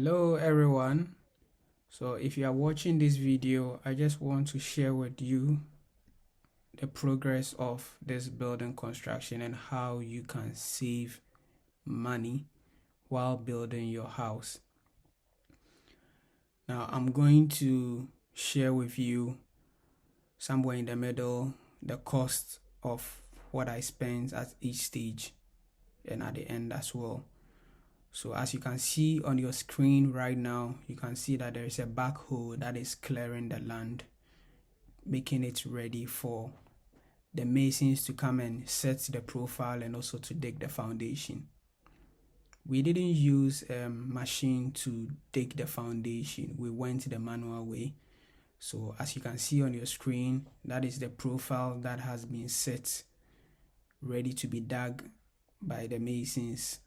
Hello everyone. So if you are watching this video, I just want to share with you the progress of this building construction and how you can save money while building your house. Now I'm going to share with you somewhere in the middle the cost of what I spent at each stage and at the end as well. So as you can see on your screen right now, you can see that there is a backhoe that is clearing the land, making it ready for the masons to come and set the profile and also to dig the foundation. We didn't use a machine to dig the foundation. We went the manual way. So as you can see on your screen, that is the profile that has been set, ready to be dug by the masons.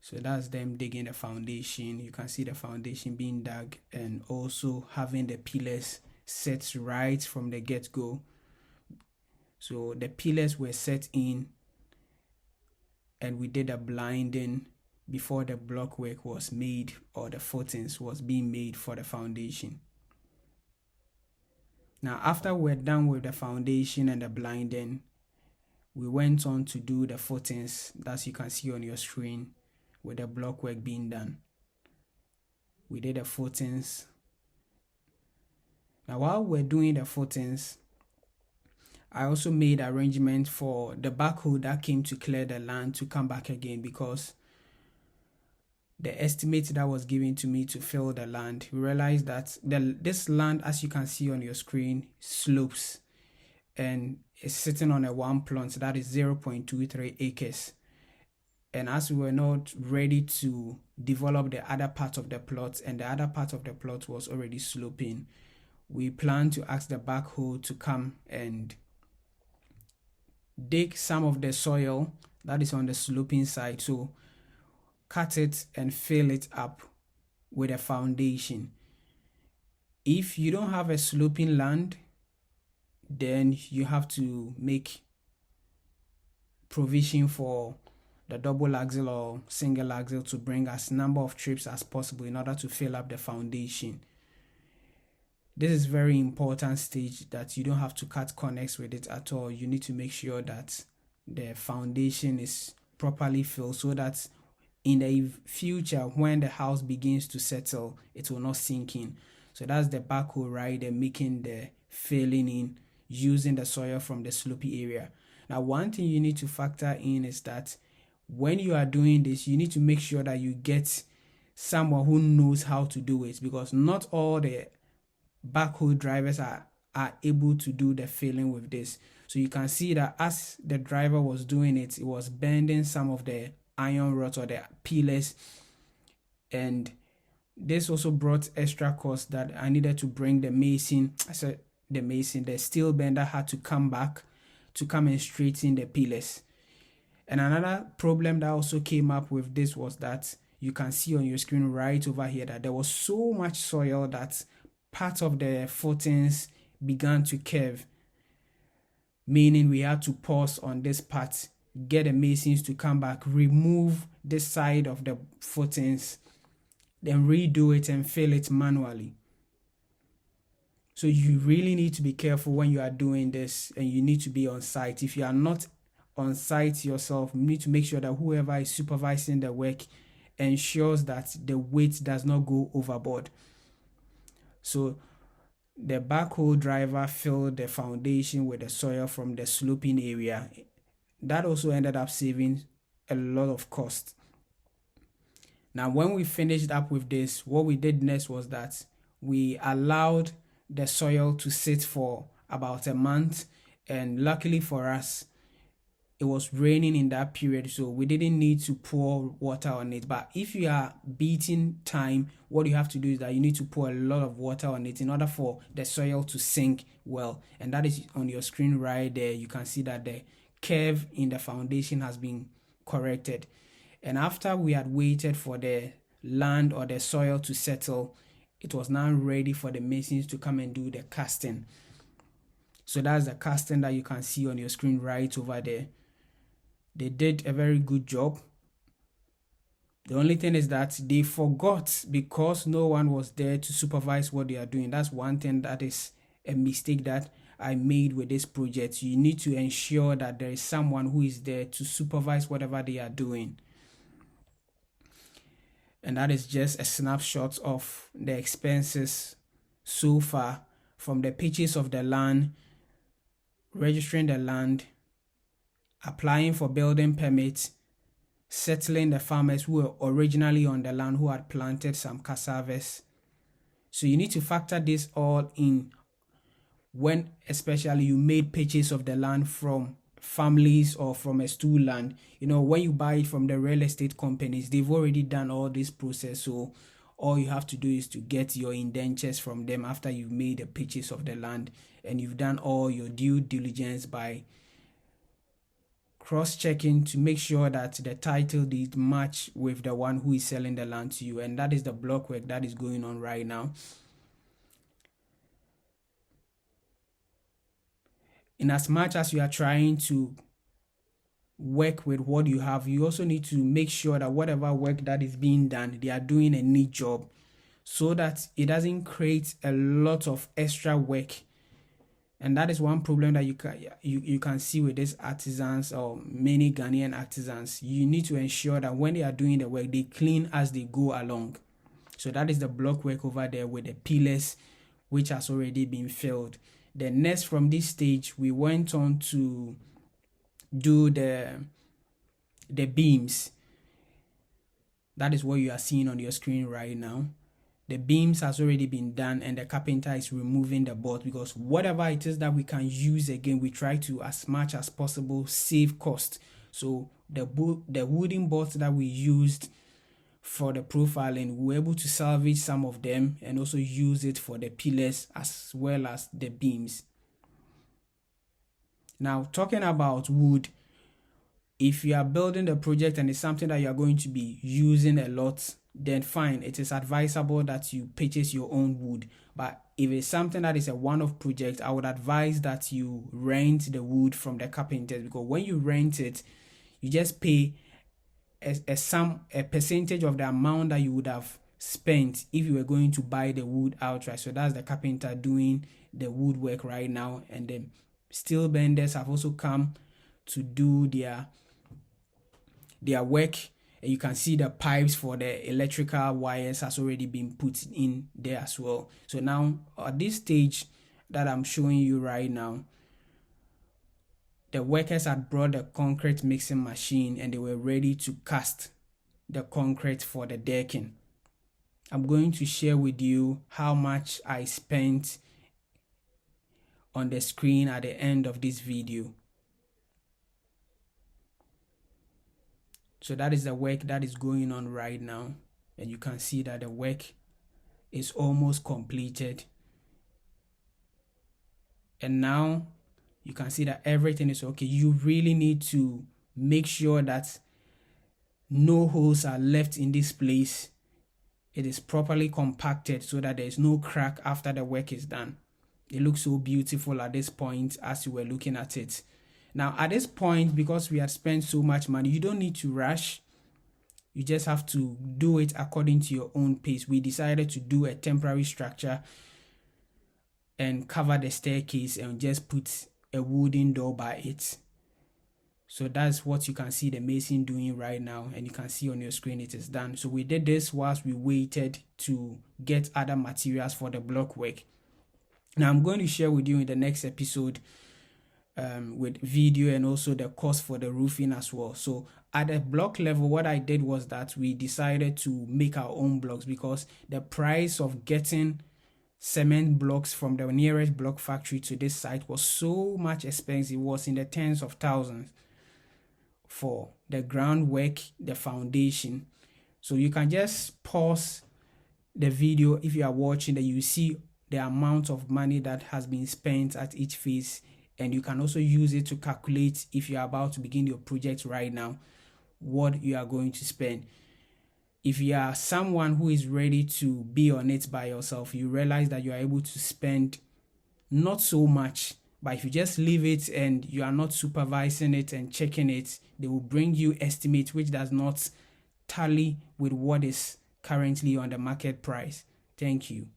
So that's them digging the foundation. You can see the foundation being dug and also having the pillars set right from the get-go. So the pillars were set in and we did a blinding before the block work was made or the footings was being made for the foundation. Now after we're done with the foundation and the blinding, we went on to do the footings that you can see on your screen with the block work being done. We did the footings. Now while we're doing the footings, I also made arrangements for the backhoe that came to clear the land to come back again, because the estimate that was given to me to fill the land, we realized that this land, as you can see on your screen, slopes and is sitting on a one plot that is 0.23 acres. And as we were not ready to develop the other part of the plot, and the other part of the plot was already sloping, we planned to ask the backhoe to come and dig some of the soil that is on the sloping side, so cut it and fill it up with a foundation. If you don't have a sloping land, then you have to make provision for the double axle or single axle to bring as number of trips as possible in order to fill up the foundation. This is very important stage, that you don't have to cut corners with it at all. You need to make sure that the foundation is properly filled so that in the future when the house begins to settle, it will not sink in. So that's the backhoe right there, making the filling in using the soil from the slopey area. Now one thing you need to factor in is that when you are doing this, you need to make sure that you get someone who knows how to do it, because not all the backhoe drivers are able to do the filling with this. So you can see that as the driver was doing it, it was bending some of the iron rods or the pillars, and this also brought extra cost that I needed to bring the mason. The steel bender had to come back to come and straighten the pillars. And another problem that also came up with this was that you can see on your screen right over here that there was so much soil that part of the footings began to curve, meaning we had to pause on this part, get the masons to come back, remove this side of the footings, then redo it and fill it manually. So you really need to be careful when you are doing this, and you need to be on site. If you are not on site yourself, you need to make sure that whoever is supervising the work ensures that the weight does not go overboard. So the backhoe driver filled the foundation with the soil from the sloping area. That also ended up saving a lot of cost. Now when we finished up with this, what we did next was that we allowed the soil to sit for about a month, and luckily for us, it was raining in that period, so we didn't need to pour water on it. But if you are beating time, what you have to do is that you need to pour a lot of water on it in order for the soil to sink well. And that is on your screen right there. You can see that the curve in the foundation has been corrected. And after we had waited for the land or the soil to settle, it was now ready for the masons to come and do the casting. So that's the casting that you can see on your screen right over there. They did a very good job. The only thing is that they forgot because no one was there to supervise what they are doing. That's one thing that is a mistake that I made with this project. You need to ensure that there is someone who is there to supervise whatever they are doing. And that is just a snapshot of the expenses so far, from the purchase of the land, registering the land, applying for building permits, settling the farmers who were originally on the land who had planted some cassavas. So you need to factor this all in when especially you made purchase of the land from families or from a stool land. When you buy it from the real estate companies, they've already done all this process. So all you have to do is to get your indentures from them after you've made a purchase of the land and you've done all your due diligence by cross-checking to make sure that the title did match with the one who is selling the land to you. And that is the block work that is going on right now. In as much as you are trying to work with what you have, you also need to make sure that whatever work that is being done, they are doing a neat job so that it doesn't create a lot of extra work. And that is one problem that you can see with these artisans or many Ghanaian artisans. You need to ensure that when they are doing the work, they clean as they go along. So that is the block work over there with the pillars, which has already been filled. Then next from this stage, we went on to do the beams. That is what you are seeing on your screen right now. The beams has already been done and the carpenter is removing the board, because whatever it is that we can use again, we try to, as much as possible, save cost. So the wooden boards that we used for the profiling, we were able to salvage some of them and also use it for the pillars as well as the beams. Now, talking about wood, if you are building the project and it's something that you are going to be using a lot, then fine, it is advisable that you purchase your own wood. But if it's something that is a one-off project, I would advise that you rent the wood from the carpenters, because when you rent it, you just pay a percentage of the amount that you would have spent if you were going to buy the wood outright. So that's the carpenter doing the woodwork right now, and the steel benders have also come to do their work. And you can see the pipes for the electrical wires has already been put in there as well. So now at this stage that I'm showing you right now, the workers had brought the concrete mixing machine and they were ready to cast the concrete for the decking. I'm going to share with you how much I spent on the screen at the end of this video. So that is the work that is going on right now, and you can see that the work is almost completed. And now you can see that everything is okay. You really need to make sure that no holes are left in this place. It is properly compacted so that there is no crack after the work is done. It looks so beautiful at this point as you were looking at it. Now at this point, because we had spent so much money, you don't need to rush. You just have to do it according to your own pace. We decided to do a temporary structure and cover the staircase and just put a wooden door by it. So that's what you can see the mason doing right now, and you can see on your screen it is done. So we did this whilst we waited to get other materials for the block work. Now I'm going to share with you in the next episode with video and also the cost for the roofing as well. So at the block level, what I did was that we decided to make our own blocks, because the price of getting cement blocks from the nearest block factory to this site was so much expensive. It was in the tens of thousands for the groundwork, the foundation. So you can just pause the video if you are watching, that you see the amount of money that has been spent at each phase, and you can also use it to calculate, if you are about to begin your project right now, what you are going to spend. If you are someone who is ready to be on it by yourself, you realize that you are able to spend not so much. But if you just leave it and you are not supervising it and checking it, they will bring you estimates which does not tally with what is currently on the market price. Thank you.